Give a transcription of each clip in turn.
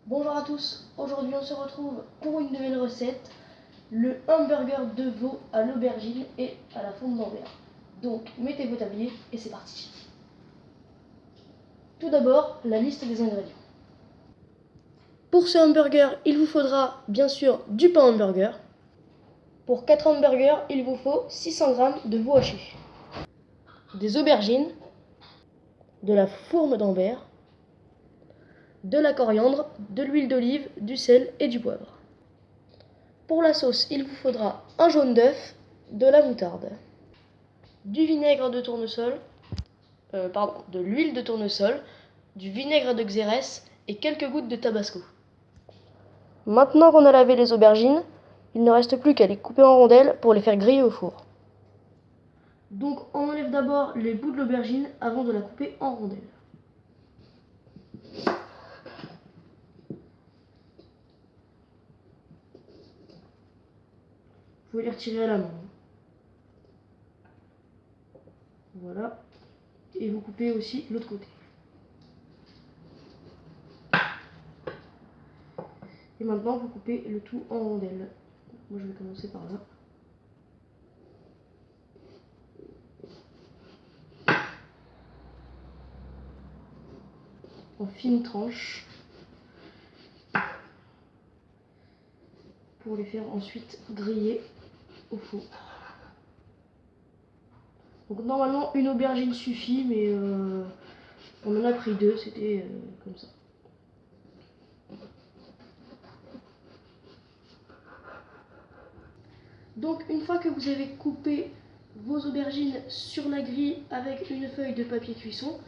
Bonjour à tous, aujourd'hui on se retrouve pour une nouvelle recette, le hamburger de veau à l'aubergine et à la fonte d'Ambert. Donc mettez vos tabliers et c'est parti. Tout d'abord, la liste des ingrédients. Pour ce hamburger, il vous faudra bien sûr du pain hamburger. Pour 4 hamburgers, il vous faut 600 g de veau haché, des aubergines, de la fourme d'Ambert, de la coriandre, de l'huile d'olive, du sel et du poivre. Pour la sauce, il vous faudra un jaune d'œuf, de la moutarde, du vinaigre de tournesol, de l'huile de tournesol, du vinaigre de xérès et quelques gouttes de tabasco. Maintenant qu'on a lavé les aubergines, il ne reste plus qu'à les couper en rondelles pour les faire griller au four. Donc on enlève d'abord les bouts de l'aubergine avant de la couper en rondelles. Vous pouvez les retirer à la main. Voilà. Et vous coupez aussi l'autre côté. Et maintenant vous coupez le tout en rondelles. Moi je vais commencer par là. En fines tranches pour les faire ensuite griller au four. Donc normalement une aubergine suffit, mais on en a pris deux, c'était comme ça. Donc une fois que vous avez coupé vos aubergines sur la grille avec une feuille de papier cuisson,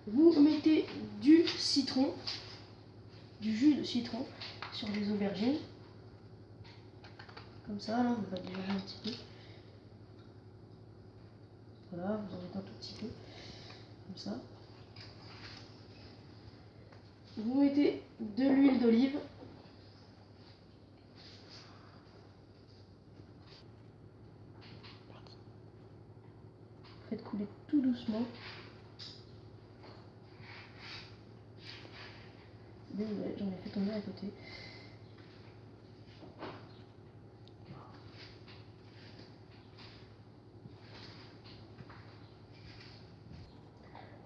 vous mettez du citron, du jus de citron sur les aubergines. Comme ça, là, on va déjeuner un petit peu. Voilà, vous en mettez un tout petit peu, comme ça. Vous mettez de l'huile d'olive. Faites couler tout doucement. Désolé, j'en ai fait tomber à côté.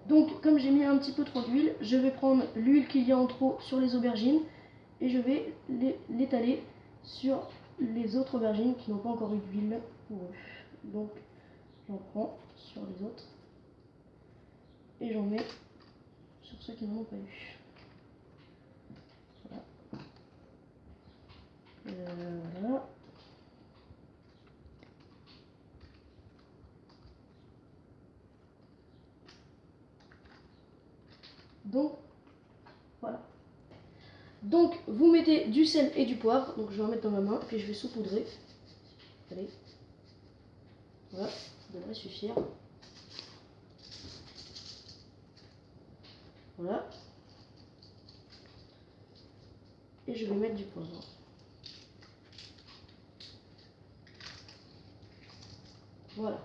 Donc comme j'ai mis un petit peu trop d'huile, je vais prendre l'huile qu'il y a en trop sur les aubergines et je vais l'étaler sur les autres aubergines qui n'ont pas encore eu d'huile pour eux. Donc j'en prends sur les autres et j'en mets sur ceux qui n'en ont pas eu. Voilà. Voilà. Donc voilà. Donc vous mettez du sel et du poivre. Donc je vais en mettre dans ma main puis je vais saupoudrer. Allez. Voilà, ça devrait suffire. Voilà. Et je vais mettre du poivre. Voilà.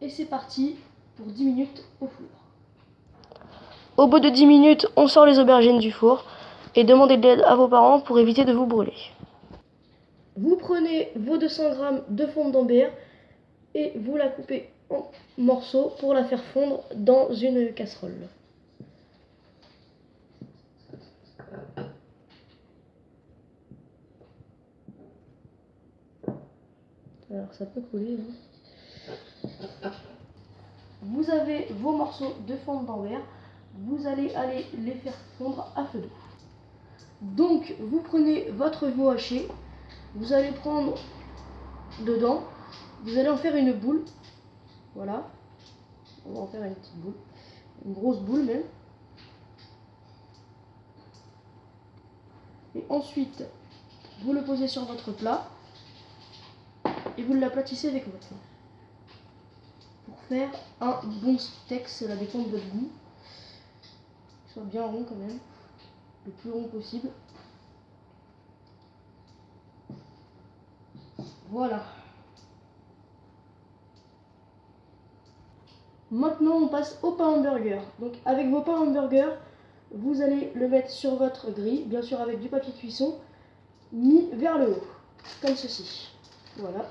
Et c'est parti pour 10 minutes au four. Au bout de 10 minutes, on sort les aubergines du four et demandez de l'aide à vos parents pour éviter de vous brûler. Vous prenez vos 200 g de fonte d'Ambert et vous la coupez en morceaux pour la faire fondre dans une casserole. Alors ça peut couler. Vous avez vos morceaux de fonte d'Ambert, vous allez les faire fondre à feu doux. Donc vous prenez votre veau haché, vous allez prendre dedans, vous allez en faire une boule. Voilà, on va en faire une petite boule, une grosse boule même. Et ensuite, vous le posez sur votre plat et vous l'aplatissez avec votre main. Pour faire un bon steak, cela dépend de votre goût. Qu'il soit bien rond quand même, le plus rond possible. Voilà. Maintenant, on passe au pain hamburger. Donc, avec vos pains hamburger, vous allez le mettre sur votre grille, bien sûr avec du papier cuisson, mis vers le haut, comme ceci. Voilà.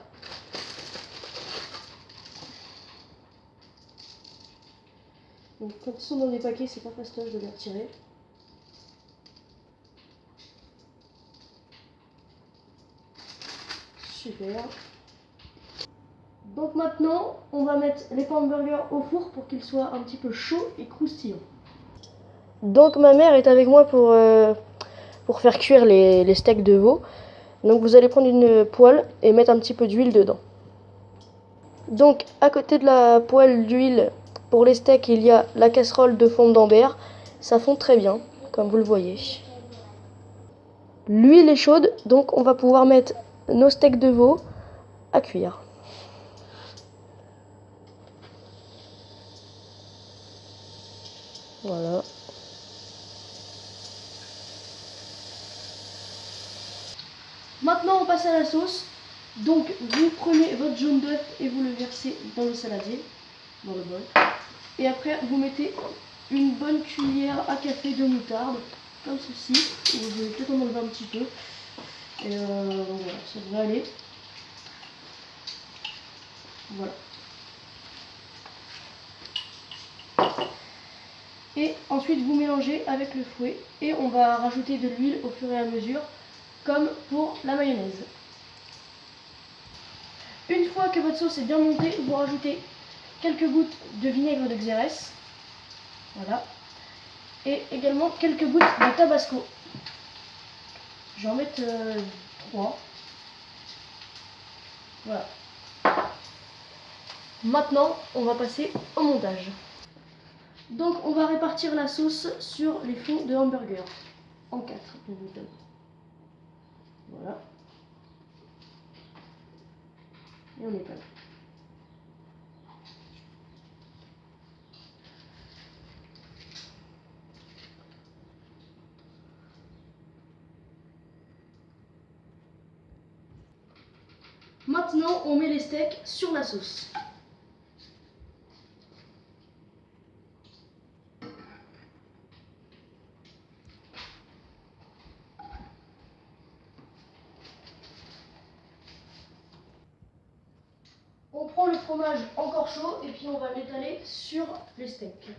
Donc quand ils sont dans des paquets, c'est pas fastoche de les retirer. Super. Donc maintenant, on va mettre les pains hamburgers au four pour qu'ils soient un petit peu chauds et croustillants. Donc ma mère est avec moi pour faire cuire les steaks de veau. Donc vous allez prendre une poêle et mettre un petit peu d'huile dedans. Donc à côté de la poêle d'huile pour les steaks, il y a la casserole de fonte d'Ambert. Ça fond très bien, comme vous le voyez. L'huile est chaude, donc on va pouvoir mettre nos steaks de veau à cuire. Voilà. Maintenant on passe à la sauce. Donc vous prenez votre jaune d'œuf et vous le versez dans le saladier, dans le bol. Et après vous mettez une bonne cuillère à café de moutarde, comme ceci. Vous allez peut-être en enlever un petit peu. Et voilà, ça devrait aller. Voilà. Et ensuite vous mélangez avec le fouet et on va rajouter de l'huile au fur et à mesure, comme pour la mayonnaise. Une fois que votre sauce est bien montée, vous rajoutez quelques gouttes de vinaigre de Xérès. Voilà. Et également quelques gouttes de tabasco. Je vais en mettre 3. Voilà. Maintenant, on va passer au montage. Donc, on va répartir la sauce sur les fonds de hamburger. En 4, bien évidemment. Voilà. Et on étale. Maintenant, on met les steaks sur la sauce. On prend le fromage encore chaud et puis on va l'étaler sur les steaks.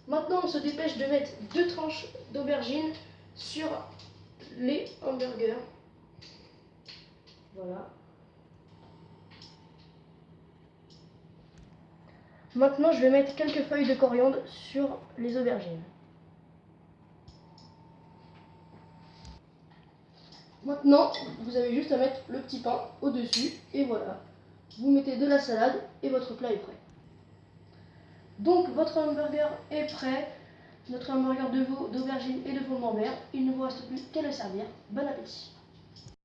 Maintenant, on se dépêche de mettre 2 tranches d'aubergine sur les hamburgers. Voilà. Maintenant, je vais mettre quelques feuilles de coriandre sur les aubergines. Maintenant, vous avez juste à mettre le petit pain au-dessus et voilà. Vous mettez de la salade et votre plat est prêt. Donc, votre hamburger est prêt. Notre hamburger de veau, d'aubergine et de fond d'Ambert. Il ne vous reste plus qu'à le servir. Bon appétit!